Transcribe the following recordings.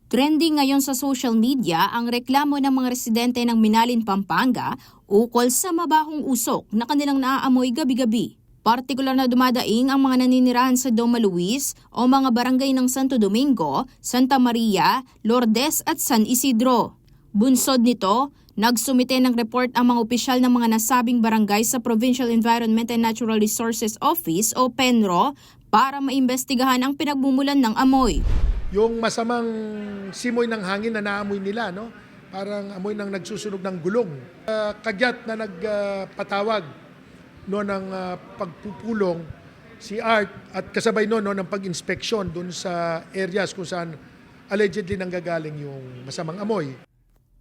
Trending ngayon sa social media ang reklamo ng mga residente ng Minalin, Pampanga ukol sa mabahong usok na kanilang naaamoy gabi-gabi. Partikular na dumadaing ang mga naninirahan sa Doma Luis o mga barangay ng Santo Domingo, Santa Maria, Lourdes at San Isidro. Bunsod nito, nagsumite ng report ang mga opisyal ng mga nasabing barangay sa Provincial Environment and Natural Resources Office o PENRO para maimbestigahan ang pinagmumulan ng amoy. Yung masamang simoy ng hangin na naamoy nila, no? Parang amoy ng nagsusunog ng gulong. Kagyat na nagpatawag ng pagpupulong si Art at kasabay ng pag-inspeksyon dun sa areas kung saan allegedly nanggagaling yung masamang amoy.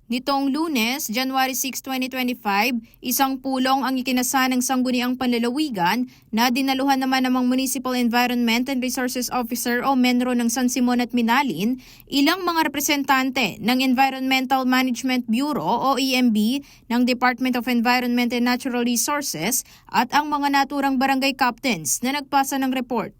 Nitong Lunes, January 6, 2025, isang pulong ang ikinasa ng Sangguniang Panlalawigan na dinaluhan naman ng Municipal Environment and Resources Officer o MENRO ng San Simon at Minalin, ilang mga representante ng Environmental Management Bureau o EMB ng Department of Environment and Natural Resources at ang mga naturang barangay captains na nagpasa ng report.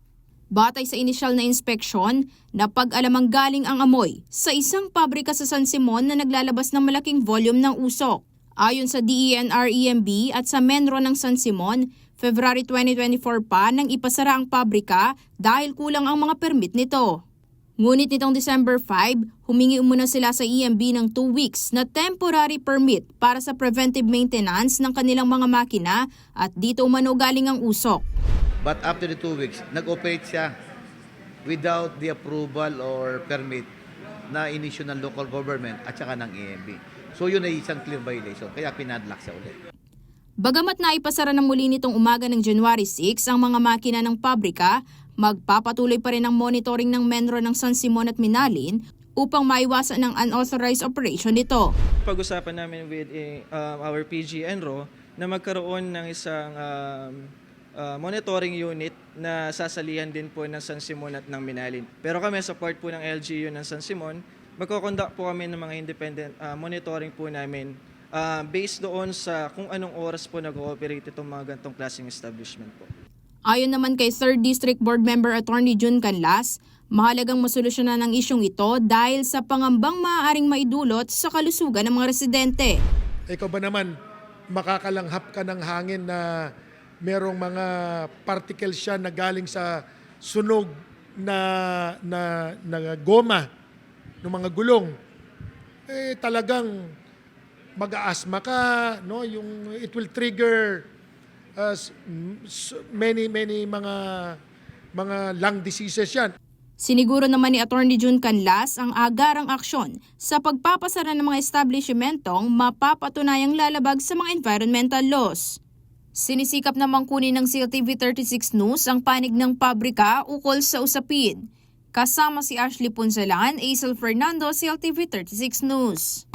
Batay sa inisyal na inspeksyon, napag-alamang galing ang amoy sa isang pabrika sa San Simon na naglalabas ng malaking volume ng usok. Ayon sa DENR-EMB at sa MENRO ng San Simon, February 2024 pa nang ipasara ang pabrika dahil kulang ang mga permit nito. Ngunit nitong December 5, humingi umuna sila sa EMB ng 2 weeks na temporary permit para sa preventive maintenance ng kanilang mga makina at dito umano galing ang usok. But after the 2 weeks, nag-operate siya without the approval or permit na inisyu ng local government at saka ng EMB. So yun ay isang clear violation, kaya pinadlock siya ulit. Bagamat naipasara na muli nitong umaga ng January 6 ang mga makina ng pabrika, magpapatuloy pa rin ang monitoring ng MENRO ng San Simon at Minalin upang maiwasan ang unauthorized operation nito. Pag-usapan namin with our PG Enro na magkaroon ng isang monitoring unit na sasalihan din po ng San Simon at ng Minalin. Pero kami, support po ng LGU ng San Simon, magkoconduct po kami ng mga independent monitoring po namin based doon sa kung anong oras po nag-ooperate itong mga ganitong klaseng establishment po. Ayon naman kay 3rd District Board Member Attorney June Canlas, mahalagang masolusyonan ang isyong ito dahil sa pangambang maaaring maidulot sa kalusugan ng mga residente. Ikaw ba naman makakalanghap ka ng hangin na merong mga particles siya na galing sa sunog na goma ng mga gulong? Talagang mag-aasma ka, no? It will trigger many mga lung diseases yan. Siniguro naman ni Attorney June Canlas ang agarang aksyon sa pagpapasara ng mga establishmentong mapapatunayang lalabag sa mga environmental laws. Sinisikap namang kunin ng CLTV36 News ang panig ng pabrika ukol sa usapin. Kasama si Ashley Punsalan, Aisel Fernando, CLTV36 News.